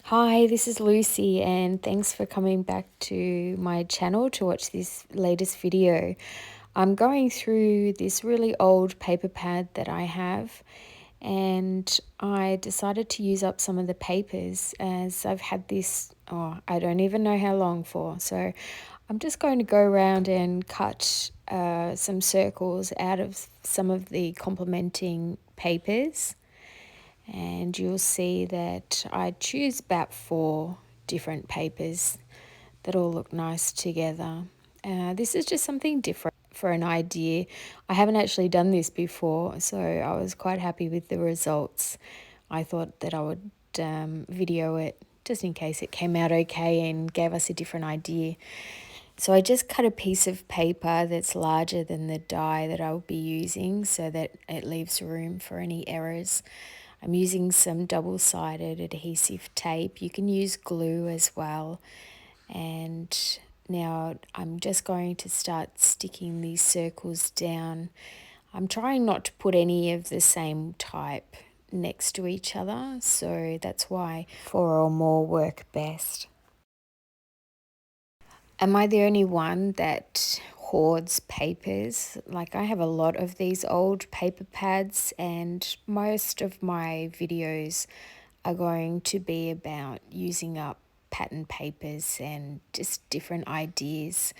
Hi, this is Lucy and thanks for coming back to my channel to watch this latest video. I'm going through this really old paper pad that I have, and I decided to use up some of the papers as I've had this, I don't even know how long for. So I'm just going to go around and cut some circles out of some of the complementing papers. And you'll see that I choose about 4 different papers that all look nice together. This is just something different for an idea. I haven't actually done this before, so I was quite happy with the results. I thought that I would video it just in case it came out okay and gave us a different idea. So I just cut a piece of paper that's larger than the die that I'll be using so that it leaves room for any errors. I'm using some double-sided adhesive tape. You can use glue as well. And now I'm just going to start sticking these circles down. I'm trying not to put any of the same type next to each other, so that's why 4 or more work best. Am I the only one that hoards papers? Like, I have a lot of these old paper pads, and most of my videos are going to be about using up pattern papers and just different ideas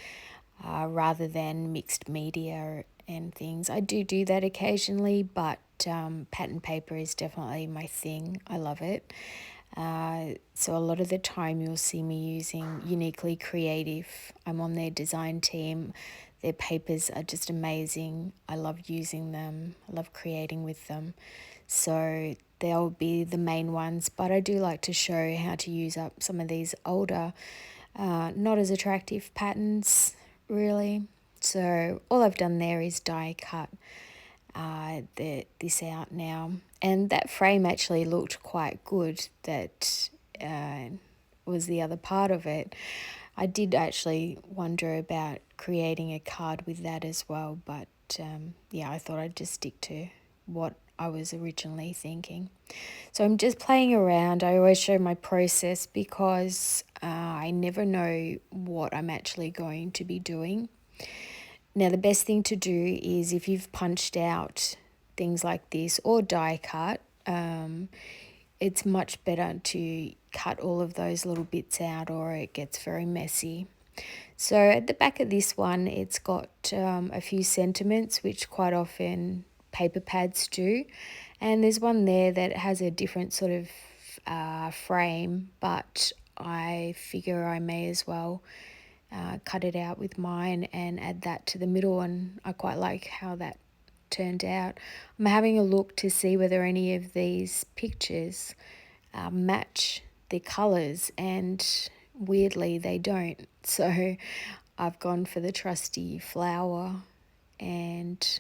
rather than mixed media and things. I do that occasionally, but pattern paper is definitely my thing. I love it. So a lot of the time you'll see me using Uniquely Creative. I'm on their design team. Their papers are just amazing. I love using them. I love creating with them. So they'll be the main ones, but I do like to show how to use up some of these older, not as attractive patterns, really. So all I've done there is die cut this out now. And that frame actually looked quite good. That was the other part of it. I did actually wonder about creating a card with that as well, but yeah, I thought I'd just stick to what I was originally thinking. So I'm just playing around. I always show my process because I never know what I'm actually going to be doing. Now, the best thing to do is if you've punched out things like this or die cut, it's much better to cut all of those little bits out or it gets very messy. So at the back of this one, it's got a few sentiments, which quite often paper pads do. And there's one there that has a different sort of frame, but I figure I may as well cut it out with mine and add that to the middle, and I quite like how that turned out. I'm having a look to see whether any of these pictures match the colours, and weirdly they don't. So I've gone for the trusty flower, and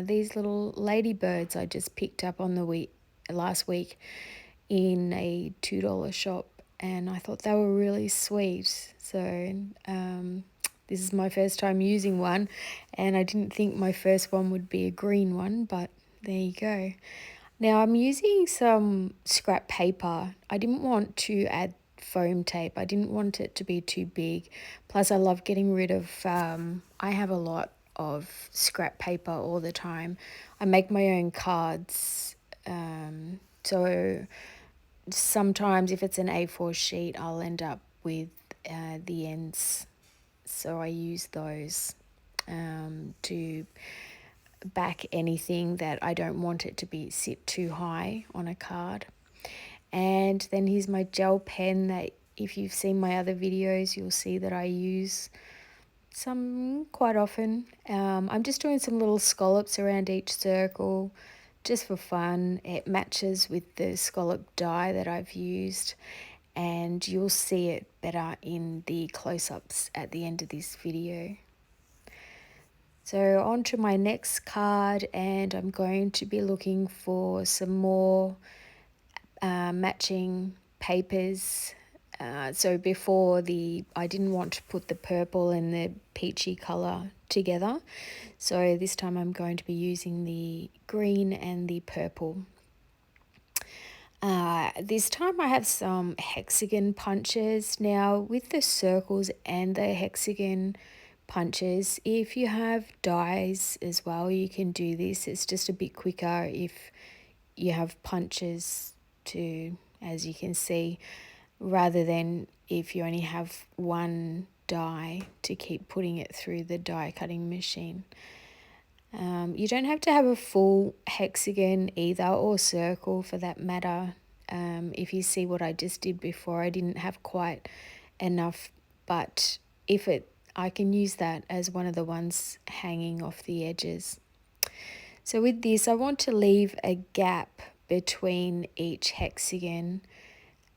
these little ladybirds I just picked up on the last week in a $2 shop, and I thought they were really sweet. So this is my first time using one, and I didn't think my first one would be a green one, but there you go. Now I'm using some scrap paper. I didn't want to add foam tape. I didn't want it to be too big. Plus I love getting rid of, I have a lot of scrap paper all the time. I make my own cards. So sometimes if it's an A4 sheet, I'll end up with the ends. So I use those to back anything that I don't want it to be sit too high on a card. And then here's my gel pen that if you've seen my other videos, you'll see that I use some quite often. I'm just doing some little scallops around each circle just for fun. It matches with the scallop die that I've used, and you'll see it better in the close-ups at the end of this video. So on to my next card, and I'm going to be looking for some more matching papers. So before I didn't want to put the purple and the peachy colour together. So this time I'm going to be using the green and the purple. this time I have some hexagon punches. Now with the circles and the hexagon punches, if you have dies as well, you can do this. It's just a bit quicker if you have punches to, as you can see, rather than if you only have one die to keep putting it through the die cutting machine. You don't have to have a full hexagon either, or circle for that matter. If you see what I just did before, I didn't have quite enough, but I can use that as one of the ones hanging off the edges. So with this, I want to leave a gap between each hexagon.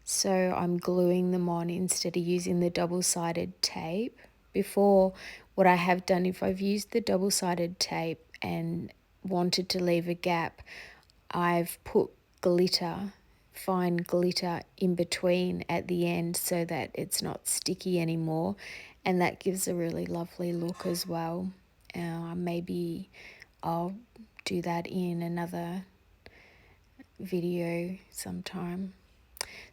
So I'm gluing them on instead of using the double-sided tape. Before, what I have done, if I've used the double-sided tape and wanted to leave a gap, I've put glitter, fine glitter, in between at the end so that it's not sticky anymore, and that gives a really lovely look as well. Maybe I'll do that in another video sometime.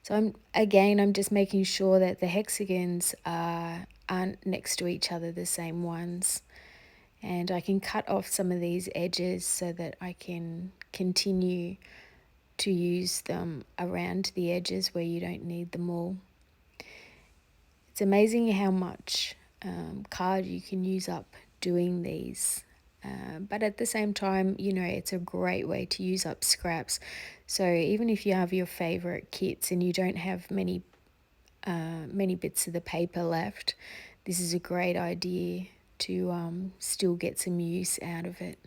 So I'm just making sure that the hexagons aren't next to each other, the same ones. And I can cut off some of these edges so that I can continue to use them around the edges where you don't need them all. It's amazing how much card you can use up doing these. But at the same time, it's a great way to use up scraps. So even if you have your favorite kits and you don't have many bits of the paper left, this is a great idea to still get some use out of it.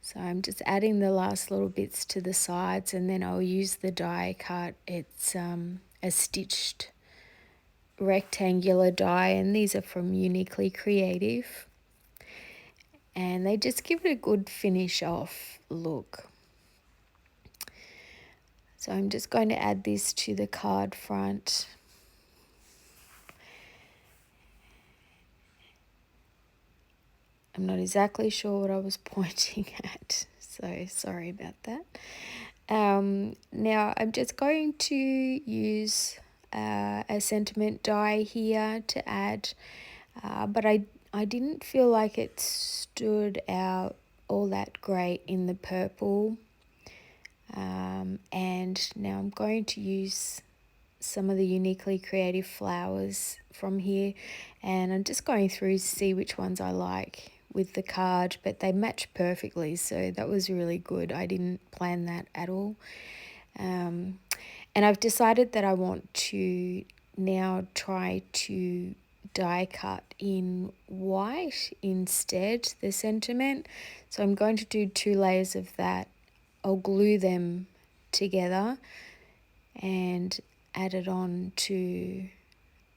So I'm just adding the last little bits to the sides, and then I'll use the die cut. It's a stitched rectangular die, and these are from Uniquely Creative. And they just give it a good finish off look. So I'm just going to add this to the card front. I'm not exactly sure what I was pointing at, so sorry about that. Now I'm just going to use a sentiment die here to add, but I didn't feel like it stood out all that great in the purple. And now I'm going to use some of the Uniquely Creative flowers from here, and I'm just going through to see which ones I like with the card, but they match perfectly, so that was really good. I didn't plan that at all. And I've decided that I want to now try to die cut in white instead, the sentiment. So I'm going to do 2 layers of that. I'll glue them together and add it on to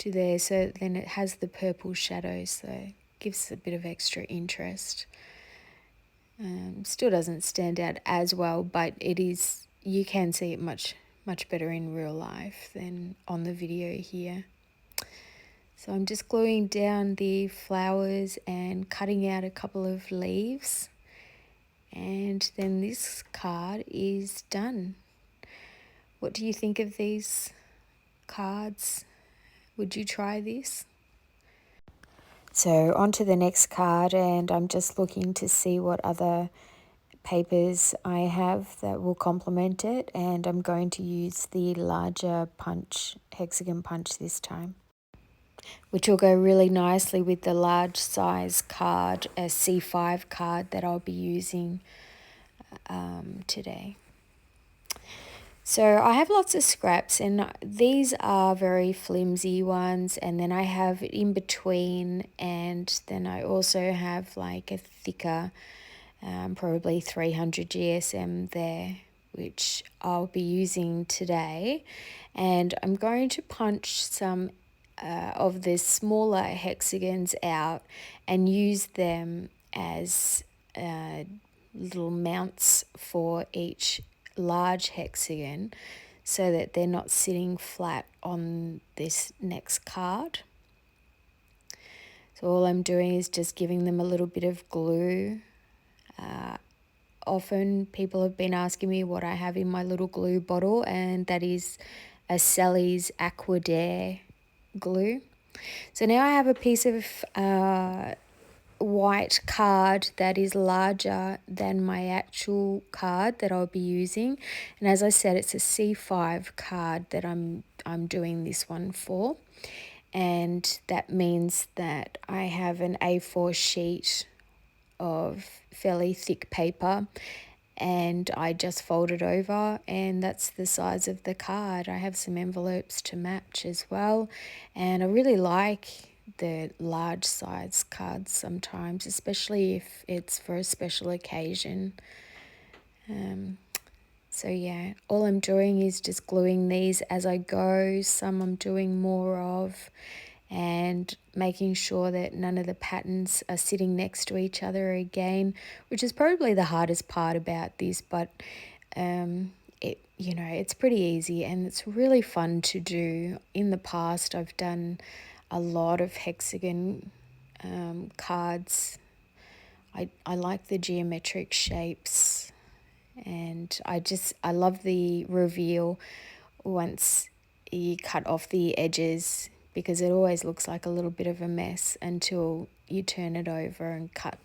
there, so then it has the purple shadow, so it gives a bit of extra interest. Still doesn't stand out as well, but you can see it much better in real life than on the video here. So I'm just gluing down the flowers and cutting out a couple of leaves, and then this card is done. What do you think of these cards? Would you try this? So on to the next card, and I'm just looking to see what other papers I have that will complement it, and I'm going to use the larger hexagon punch this time, which will go really nicely with the large size card, a C5 card that I'll be using today. So I have lots of scraps, and these are very flimsy ones, and then I have in between, and then I also have like a thicker, probably 300 GSM there, which I'll be using today. And I'm going to punch some of the smaller hexagons out and use them as little mounts for each large hexagon, so that they're not sitting flat on this next card. So all I'm doing is just giving them a little bit of glue often people have been asking me what I have in my little glue bottle, and that is a Sally's Aquadare glue. So now I have a piece of white card that is larger than my actual card that I'll be using, and as I said, it's a C5 card that I'm doing this one for, and that means that I have an A4 sheet of fairly thick paper, and I just fold it over, and that's the size of the card. I have some envelopes to match as well, and I really like the large size cards sometimes, especially if it's for a special occasion. So yeah, all I'm doing is just gluing these as I go. Some I'm doing more of, and making sure that none of the patterns are sitting next to each other again, which is probably the hardest part about this, but it's pretty easy and it's really fun to do. In the past, I've done a lot of hexagon cards. I like the geometric shapes, and I love the reveal once you cut off the edges, because it always looks like a little bit of a mess until you turn it over and cut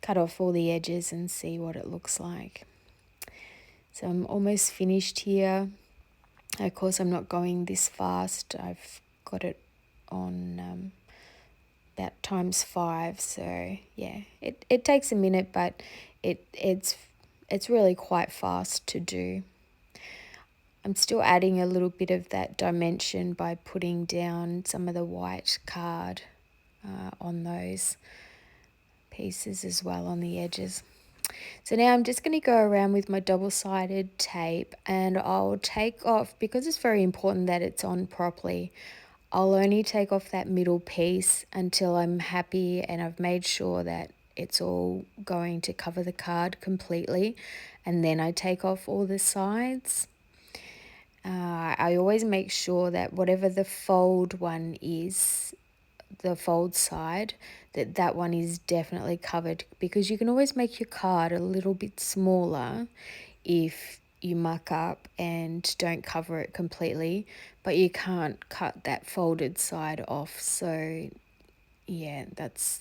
off all the edges and see what it looks like. So I'm almost finished here. Of course, I'm not going this fast. I've got it on about ×5. So yeah, it takes a minute, but it's really quite fast to do. I'm still adding a little bit of that dimension by putting down some of the white card on those pieces as well on the edges. So now I'm just going to go around with my double-sided tape, and I'll take off, because it's very important that it's on properly, I'll only take off that middle piece until I'm happy and I've made sure that it's all going to cover the card completely, and then I take off all the sides. I always make sure that whatever the fold one is, the fold side, that one is definitely covered, because you can always make your card a little bit smaller if you muck up and don't cover it completely, but you can't cut that folded side off. So yeah, that's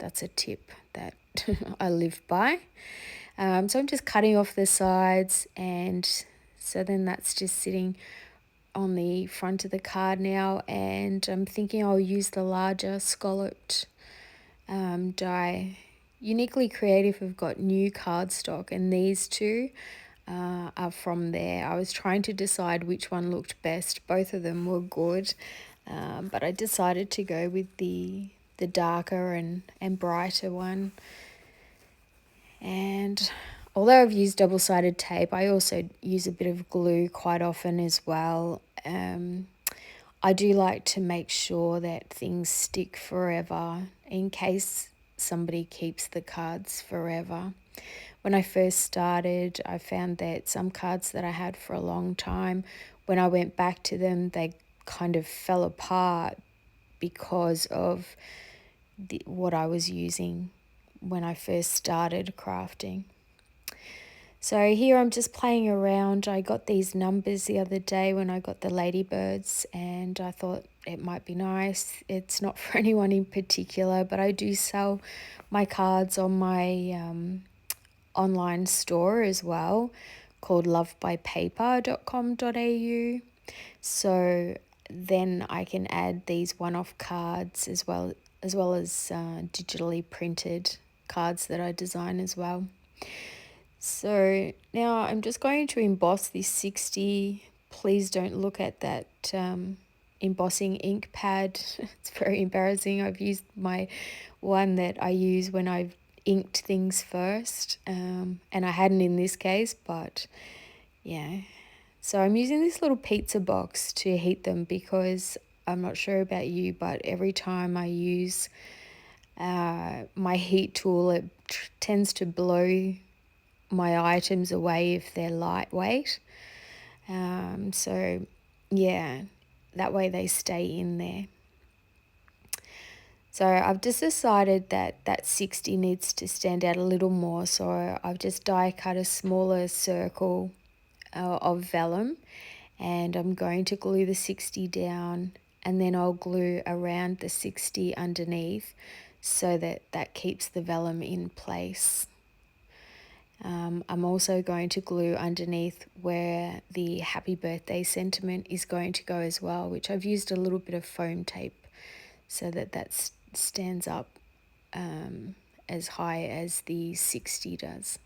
a tip that I live by. So I'm just cutting off the sides, and so then that's just sitting on the front of the card now, and I'm thinking I'll use the larger scalloped die. Uniquely Creative have got new cardstock, and these two are from there. I was trying to decide which one looked best. Both of them were good, but I decided to go with the darker and brighter one. And although I've used double-sided tape, I also use a bit of glue quite often as well. I do like to make sure that things stick forever in case somebody keeps the cards forever. When I first started, I found that some cards that I had for a long time, when I went back to them, they kind of fell apart because of what I was using when I first started crafting. So here I'm just playing around. I got these numbers the other day when I got the ladybirds, and I thought it might be nice. It's not for anyone in particular, but I do sell my cards on my online store as well, called lovebypaper.com.au. So then I can add these one-off cards as well as digitally printed cards that I design as well. So now I'm just going to emboss this 60. Please don't look at that embossing ink pad. It's very embarrassing. I've used my one that I use when I've inked things first, and I hadn't in this case, but yeah. So I'm using this little pizza box to heat them, because I'm not sure about you, but every time I use my heat tool, it tends to blow my items away if they're lightweight. So yeah, that way they stay in there. So I've just decided that that 60 needs to stand out a little more, so I've just die cut a smaller circle of vellum, and I'm going to glue the 60 down, and then I'll glue around the 60 underneath so that that keeps the vellum in place. I'm also going to glue underneath where the happy birthday sentiment is going to go as well, which I've used a little bit of foam tape so that that stands up as high as the 60 does.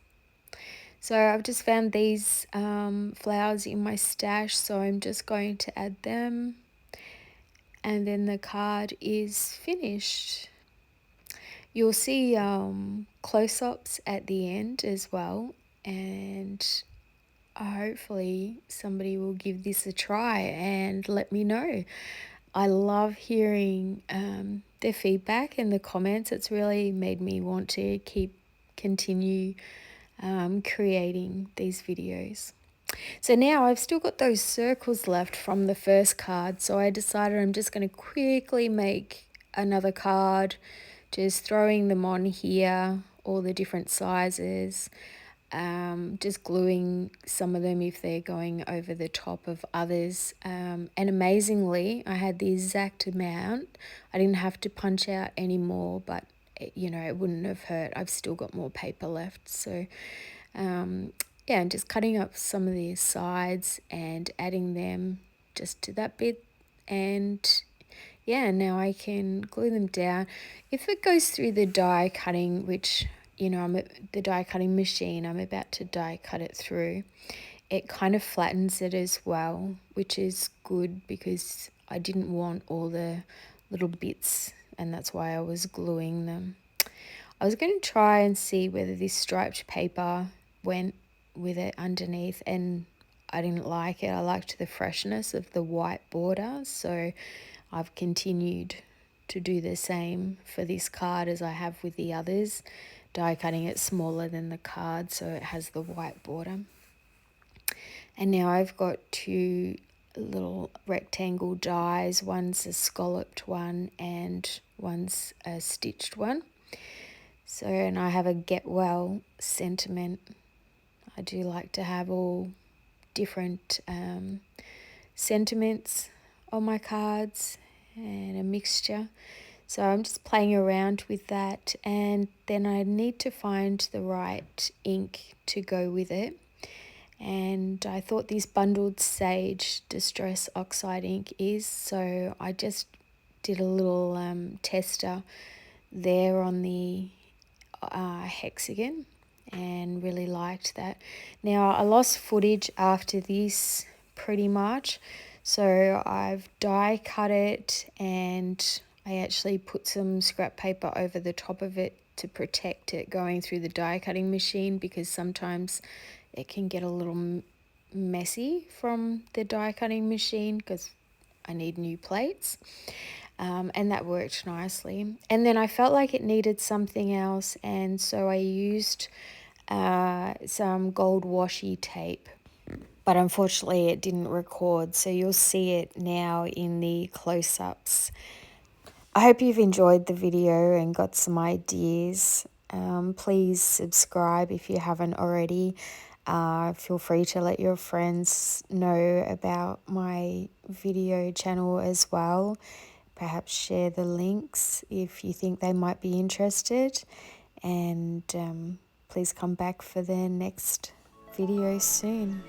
So I've just found these flowers in my stash, so I'm just going to add them, and then the card is finished. You'll see close-ups at the end as well, and hopefully somebody will give this a try and let me know. I love hearing their feedback in the comments. It's really made me want to continue creating these videos. So now I've still got those circles left from the first card, so I decided I'm just going to quickly make another card, just throwing them on here, all the different sizes, just gluing some of them if they're going over the top of others. And amazingly, I had the exact amount. I didn't have to punch out any more, but it wouldn't have hurt. I've still got more paper left. So yeah, and just cutting up some of the sides and adding them just to that bit, and yeah, now I can glue them down. If it goes through the die cutting, which the die cutting machine, I'm about to die cut it through, it kind of flattens it as well, which is good because I didn't want all the little bits, and that's why I was gluing them. I was going to try and see whether this striped paper went with it underneath, and I didn't like it. I liked the freshness of the white border, so I've continued to do the same for this card as I have with the others, die cutting it smaller than the card so it has the white border. And now I've got two little rectangle dies. One's a scalloped one and one's a stitched one. So, and I have a get well sentiment. I do like to have all different sentiments on my cards and a mixture. So I'm just playing around with that, and then I need to find the right ink to go with it. And I thought this Bundled Sage Distress Oxide ink is, so I just did a little tester there on the Hexagon and really liked that. Now I lost footage after this pretty much, so I've die cut it and I actually put some scrap paper over the top of it to protect it going through the die cutting machine, because sometimes it can get a little messy from the die cutting machine because I need new plates. And that worked nicely. And then I felt like it needed something else, and so I used some gold washi tape, but unfortunately it didn't record, so you'll see it now in the close-ups. I hope you've enjoyed the video and got some ideas. Please subscribe if you haven't already. Feel free to let your friends know about my video channel as well. Perhaps share the links if you think they might be interested, and please come back for the next video soon.